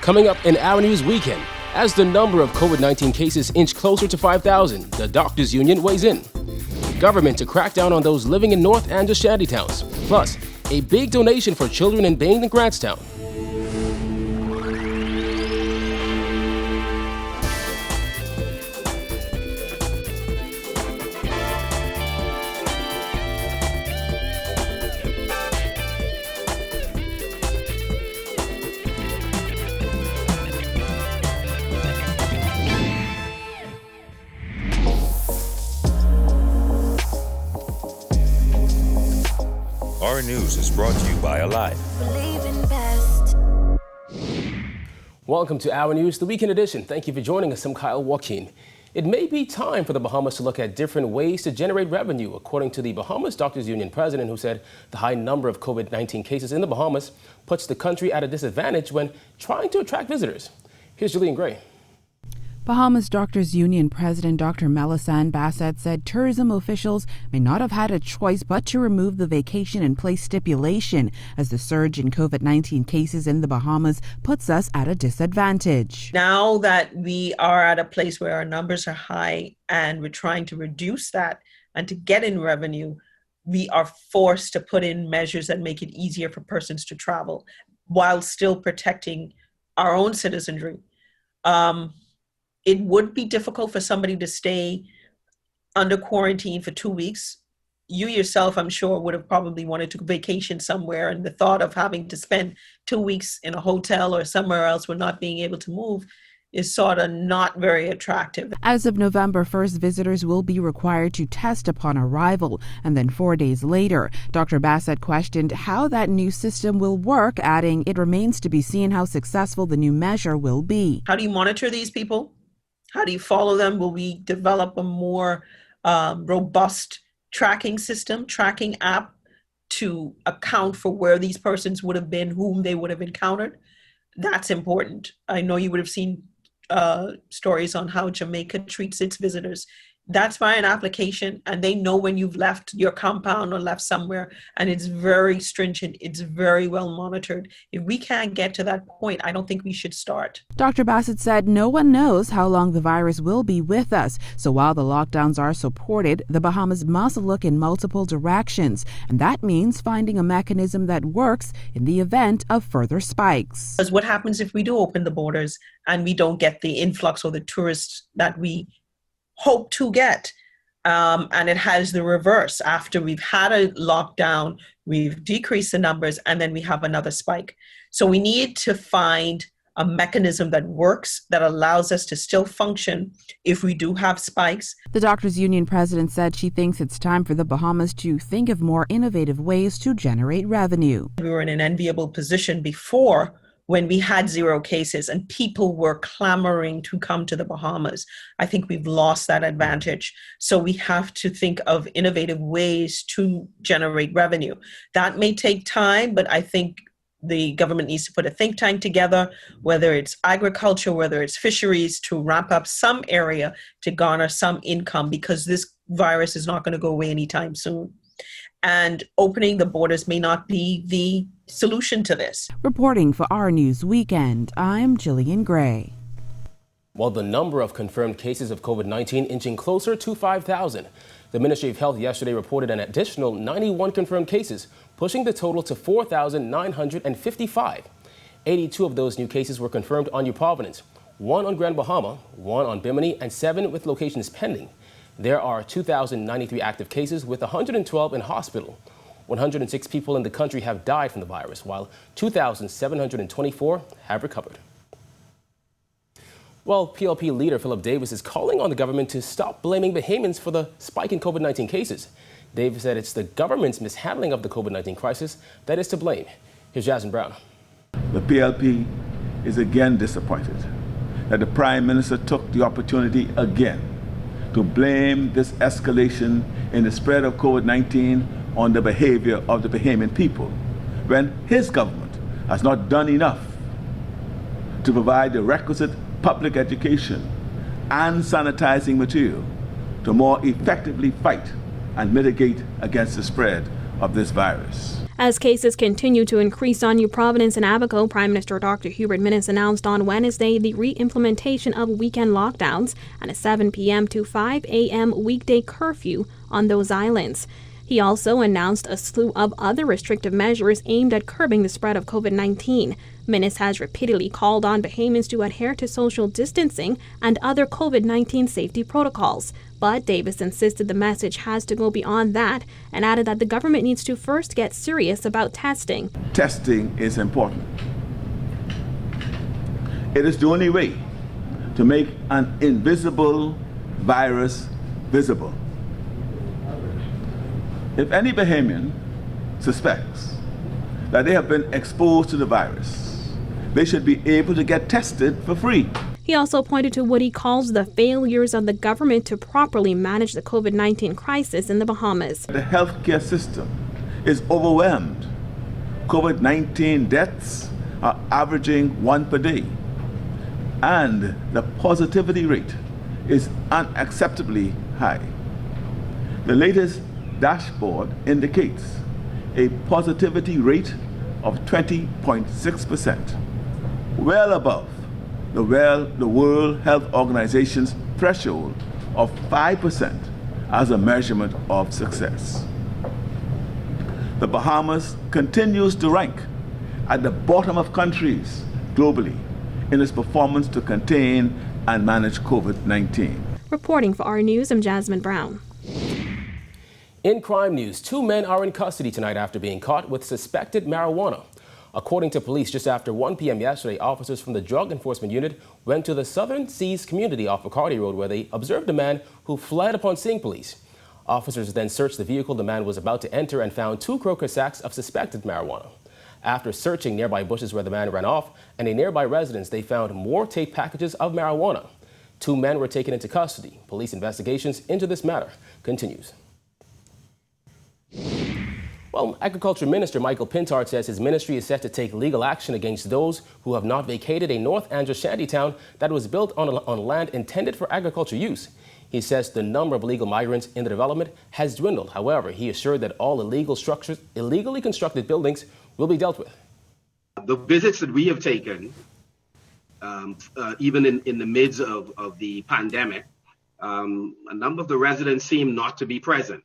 Coming up in Our News Weekend, as the number of COVID-19 cases inch closer to 5,000, the doctors' union weighs in. Government to crack down on those living in North and shantytowns. Plus, a big donation for children in BAIN and Grantstown. Our News is brought to you by Alive. Welcome to Our News, the weekend edition. Thank you for joining us. I'm Kyle Joaquin. It may be time for the Bahamas to look at different ways to generate revenue, according to the Bahamas Doctors Union president, who said the high number of COVID-19 cases in the Bahamas puts the country at a disadvantage when trying to attract visitors. Here's Julian Gray. Bahamas Doctors Union President Dr. MELISANDE BASSETT said tourism officials may not have had a choice but to remove the vacation in place stipulation as the surge in COVID-19 cases in the Bahamas puts us at a disadvantage. Now that we are at a place where our numbers are high and we're trying to reduce that and to get in revenue, we are forced to put in measures that make it easier for persons to travel while still protecting our own citizenry. It would be difficult for somebody to stay under quarantine for 2 weeks. You yourself, I'm sure, would have probably wanted to vacation somewhere, and the thought of having to spend 2 weeks in a hotel or somewhere else where not being able to move is sort of not very attractive. As of November 1st, visitors will be required to test upon arrival, and then 4 days later. Dr. Bassett questioned how that new system will work, adding it remains to be seen how successful the new measure will be. How do you monitor these people? How do you follow them? Will we develop a more robust tracking system, tracking app to account for where these persons would have been, whom they would have encountered? That's important. I know you would have seen stories on how Jamaica treats its visitors. That's via an application, and they know when you've left your compound or left somewhere, and it's very stringent. It's very well monitored. If we can't get to that point, I don't think we should start. Dr. Bassett said no one knows how long the virus will be with us. So while the lockdowns are supported, the Bahamas must look in multiple directions. And that means finding a mechanism that works in the event of further spikes. Because what happens if we do open the borders and we don't get the influx or the tourists that we hope to get, and it has the reverse. After we've had a lockdown, we've decreased the numbers, and then we have another spike. So we need to find a mechanism that works, that allows us to still function if we do have spikes. The Doctors Union president said she thinks it's time for the Bahamas to think of more innovative ways to generate revenue. We were in an enviable position before, when we had 0 cases and people were clamoring to come to the Bahamas. I think we've lost that advantage. So we have to think of innovative ways to generate revenue. That may take time, but I think the government needs to put a think tank together, whether it's agriculture, whether it's fisheries, to ramp up some area to garner some income, because this virus is not going to go away anytime soon. And opening the borders may not be the solution to this. Reporting for Our News Weekend, I'm Jillian Gray. While the number of confirmed cases of COVID-19 inching closer to 5,000, the Ministry of Health yesterday reported an additional 91 confirmed cases, pushing the total to 4,955. 82 of those new cases were confirmed on New Providence, 1 on Grand Bahama, 1 on Bimini, and 7 with locations pending. There are 2,093 active cases, with 112 in hospital. 106 people in the country have died from the virus, while 2,724 have recovered. Well, PLP leader Philip Davis is calling on the government to stop blaming Bahamians for the spike in COVID-19 cases. Davis said it's the government's mishandling of the COVID-19 crisis that is to blame. Here's Jasmine Brown. The PLP is again disappointed that the Prime Minister took the opportunity again to blame this escalation in the spread of COVID-19 on the behavior of the Bahamian people, when his government has not done enough to provide the requisite public education and sanitizing material to more effectively fight and mitigate against the spread of this virus. As cases continue to increase on New Providence and Abaco, Prime Minister Dr. Hubert Minnis announced on Wednesday the re-implementation of weekend lockdowns and a 7 p.m. to 5 a.m. weekday curfew on those islands. He also announced a slew of other restrictive measures aimed at curbing the spread of COVID-19. Minnis has repeatedly called on Bahamans to adhere to social distancing and other COVID-19 safety protocols. But Davis insisted the message has to go beyond that and added that the government needs to first get serious about testing. Testing is important. It is the only way to make an invisible virus visible. If any Bahamian suspects that they have been exposed to the virus, they should be able to get tested for free. He also pointed to what he calls the failures of the government to properly manage the COVID-19 crisis in the Bahamas. The healthcare system is overwhelmed. COVID-19 deaths are averaging 1 per day, and the positivity rate is unacceptably high. The latest dashboard indicates a positivity rate of 20.6%, well above the World Health Organization's threshold of 5% as a measurement of success. The Bahamas continues to rank at the bottom of countries globally in its performance to contain and manage COVID-19. Reporting for Our News, I'm Jasmine Brown. In crime news, 2 men are in custody tonight after being caught with suspected marijuana. According to police, just after 1 p.m. yesterday, officers from the Drug Enforcement Unit went to the Southern Seas community off Bacardi Road where they observed a man who fled upon seeing police. Officers then searched the vehicle the man was about to enter and found 2 croaker sacks of suspected marijuana. After searching nearby bushes where the man ran off and a nearby residence, they found more tape packages of marijuana. 2 men were taken into custody. Police investigations into this matter continues. Well, Agriculture Minister Michael Pintard says his ministry is set to take legal action against those who have not vacated a North Andros shantytown that was built on land intended for agriculture use. He says the number of illegal migrants in the development has dwindled. However, he assured that all illegally constructed buildings will be dealt with. The visits that we have taken, even in the midst of the pandemic, a number of the residents seem not to be present.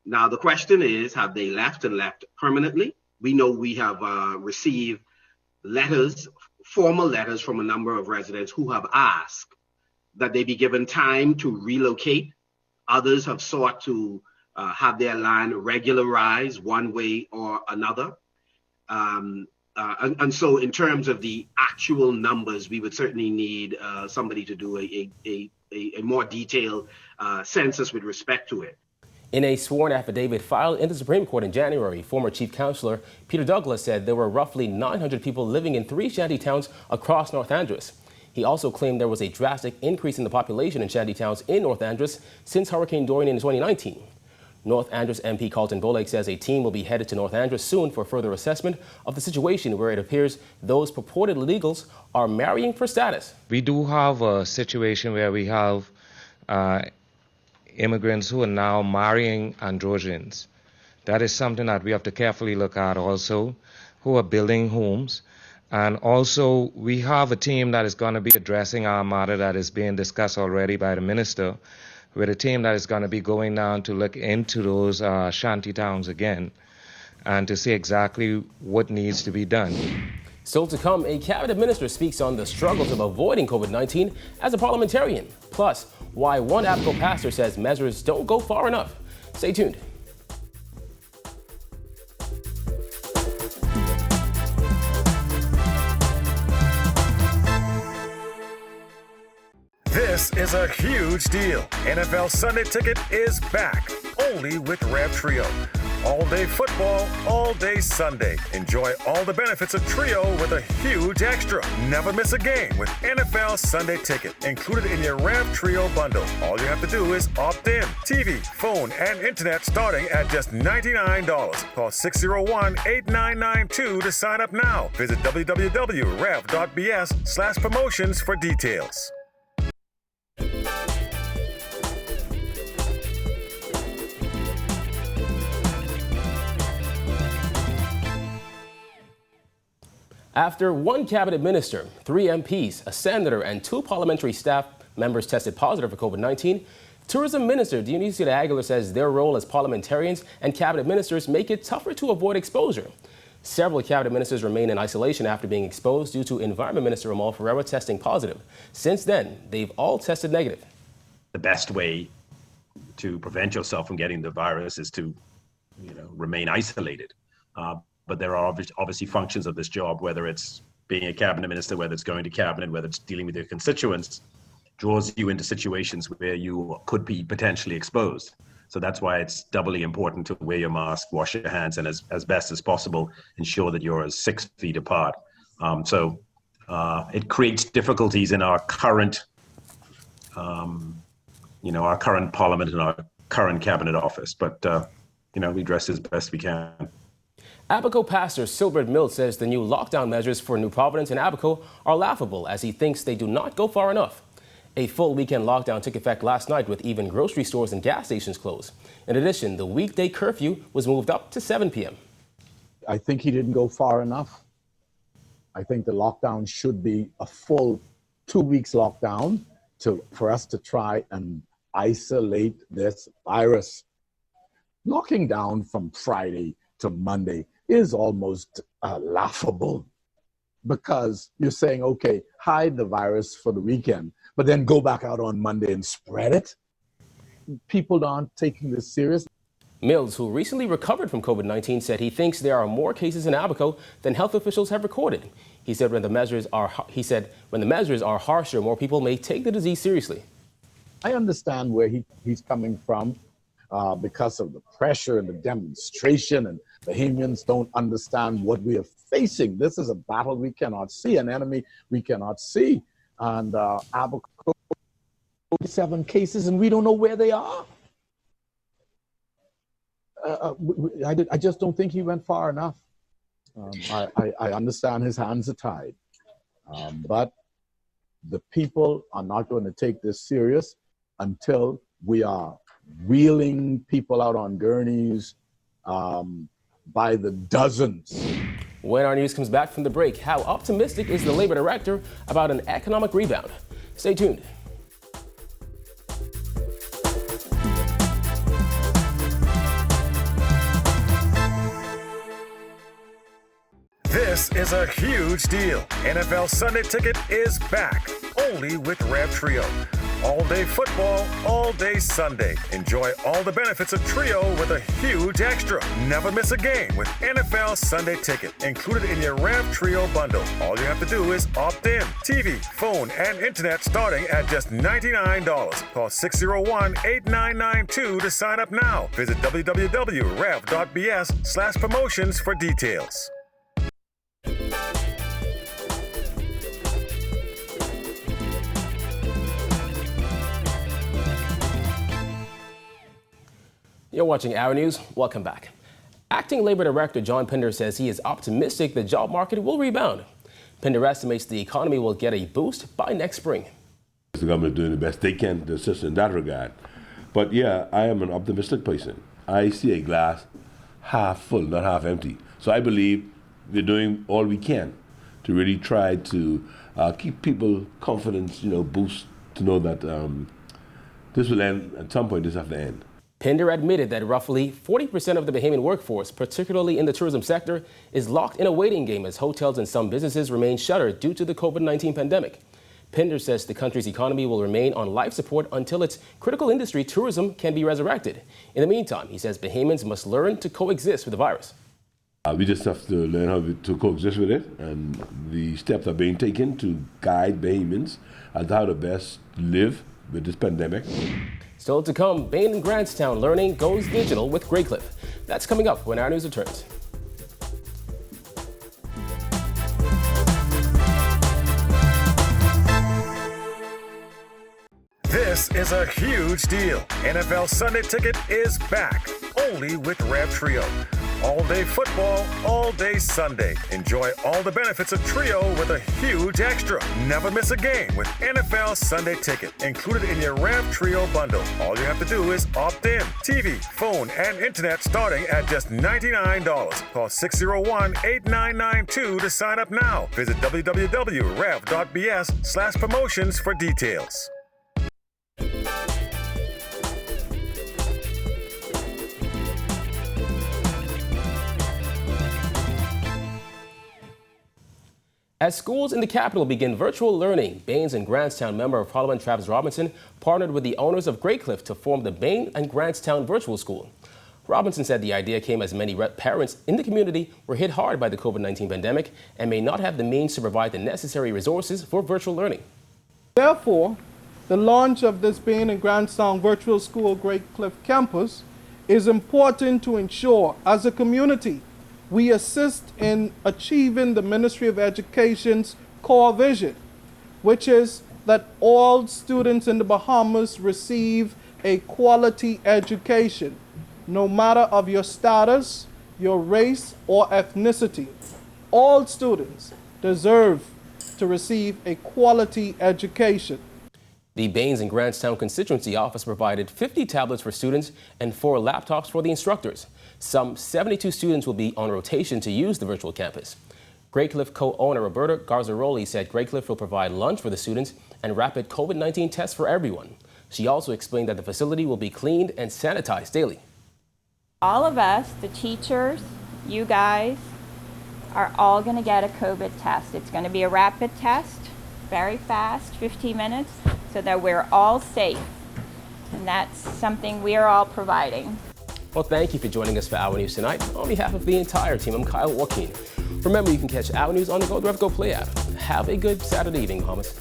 Now, the question is, have they left and left permanently? We know we have received letters, formal letters from a number of residents who have asked that they be given time to relocate. Others have sought to have their land regularized one way or another. And so in terms of the actual numbers, we would certainly need somebody to do a more detailed census with respect to it. In a sworn affidavit filed in the Supreme Court in January, former Chief Counselor Peter Douglas said there were roughly 900 people living in 3 shantytowns across North Andros. He also claimed there was a drastic increase in the population in shantytowns in North Andros since Hurricane Dorian in 2019. North Andros MP Carlton Bolake says a team will be headed to North Andros soon for further assessment of the situation where it appears those purported illegals are marrying for status. We do have a situation where we have immigrants who are now marrying androgens. That is something that we have to carefully look at also, who are building homes. And also, we have a team that is going to be addressing our matter that is being discussed already by the minister, with a team that is going to be going down to look into those shanty towns again and to see exactly what needs to be done. Still to come, a cabinet minister speaks on the struggles of avoiding COVID-19 as a parliamentarian. Plus, why one APCO pastor says measures don't go far enough. Stay tuned. This is a huge deal. NFL Sunday Ticket is back, only with Rev Trio. All day football, all day Sunday. Enjoy all the benefits of Trio with a huge extra. Never miss a game with NFL Sunday Ticket, included in your Rev Trio bundle. All you have to do is opt in. TV, phone, and internet starting at just $99. Call 601-8992 to sign up now. Visit www.rev.bs/promotions for details. After one cabinet minister, 3 MPs, a senator, and 2 parliamentary staff members tested positive for COVID-19, Tourism Minister Dionisio says their role as parliamentarians and cabinet ministers make it tougher to avoid exposure. Several cabinet ministers remain in isolation after being exposed due to Environment Minister Amal Ferreira testing positive. Since then, they've all tested negative. The best way to prevent yourself from getting the virus is to, remain isolated. But there are obviously functions of this job, whether it's being a cabinet minister, whether it's going to cabinet, whether it's dealing with your constituents, draws you into situations where you could be potentially exposed. So that's why it's doubly important to wear your mask, wash your hands, and as best as possible, ensure that you're 6 feet apart. It creates difficulties in our current, our current parliament and our current cabinet office. But, we address it as best we can. Abaco pastor Silbert Mills says the new lockdown measures for New Providence and Abaco are laughable, as he thinks they do not go far enough. A full weekend lockdown took effect last night, with even grocery stores and gas stations closed. In addition, the weekday curfew was moved up to 7 p.m. I think he didn't go far enough. I think the lockdown should be a full 2 weeks lockdown for us to try and isolate this virus. Locking down from Friday to Monday is almost laughable, because you're saying, okay, hide the virus for the weekend, but then go back out on Monday and spread it. People aren't taking this serious. Mills, who recently recovered from COVID-19, said he thinks there are more cases in Abaco than health officials have recorded. He said when the measures are harsher, more people may take the disease seriously. I understand where he's coming from because of the pressure and the demonstration, and Bahamians don't understand what we are facing. This is a battle we cannot see, an enemy we cannot see. And Abaco, 7 cases, and we don't know where they are. I just don't think he went far enough. I understand his hands are tied, but the people are not going to take this serious until we are wheeling people out on gurneys by the dozens. When our news comes back from the break, how optimistic is the Labor Director about an economic rebound? Stay tuned. This is a huge deal. NFL Sunday Ticket is back, only with Rev Trio. All day football, all day Sunday. Enjoy all the benefits of Trio with a huge extra. Never miss a game with NFL Sunday Ticket, included in your Rev Trio bundle. All you have to do is opt in. TV, phone, and internet starting at just $99. Call 601-8992 to sign up now. Visit www.rev.bs/promotions for details. You're watching Our News. Welcome back. Acting Labor Director John Pinder says he is optimistic the job market will rebound. Pinder estimates the economy will get a boost by next spring. The government is doing the best they can to assist in that regard. But yeah, I am an optimistic person. I see a glass half full, not half empty. So I believe we're doing all we can to really try to keep people confidence, boost to know that this will end at some point. This has to end. Pinder admitted that roughly 40% of the Bahamian workforce, particularly in the tourism sector, is locked in a waiting game as hotels and some businesses remain shuttered due to the COVID-19 pandemic. Pinder says the country's economy will remain on life support until its critical industry, tourism, can be resurrected. In the meantime, he says Bahamians must learn to coexist with the virus. We just have to learn how to coexist with it, and the steps are being taken to guide Bahamians as how to best live with this pandemic. Still to come, BAIN and Grantstown learning goes digital with GRAYCLIFF. That's coming up when Our News returns. This is a huge deal. NFL Sunday Ticket is back, only with Rev Trio. all day football, all day Sunday. Enjoy all the benefits of Trio with a huge extra. Never miss a game with NFL Sunday Ticket, included in your Rev Trio bundle. All you have to do is opt in. TV, phone, and internet starting at just $99. Call 601-8992 to sign up now. Visit www.rev.bs/promotions for details. As schools in the capital begin virtual learning, BAIN's and Grantstown Member of Parliament Travis Robinson partnered with the owners of GRAYCLIFF to form the BAIN and Grantstown Virtual School. Robinson said the idea came as many parents in the community were hit hard by the COVID-19 pandemic and may not have the means to provide the necessary resources for virtual learning. Therefore, the launch of this BAIN and Grantstown Virtual School GRAYCLIFF campus is important to ensure, as a community, we assist in achieving the Ministry of Education's core vision, which is that all students in the Bahamas receive a quality education, no matter of your status, your race, or ethnicity. All students deserve to receive a quality education. The BAIN's and Grantstown constituency office provided 50 tablets for students and 4 laptops for the instructors. Some 72 students will be on rotation to use the virtual campus. GRAYCLIFF co-owner Roberta Garzaroli said GRAYCLIFF will provide lunch for the students and rapid COVID-19 tests for everyone. She also explained that the facility will be cleaned and sanitized daily. All of us, the teachers, you guys, are all going to get a COVID test. It's going to be a rapid test, very fast, 15 minutes, so that we're all safe. And that's something we are all providing. Well, thank you for joining us for Our News tonight. On behalf of the entire team, I'm Kyle Joaquin. Remember, you can catch Our News on the Go Rev Go Play app. Have a good Saturday evening, Bahamas.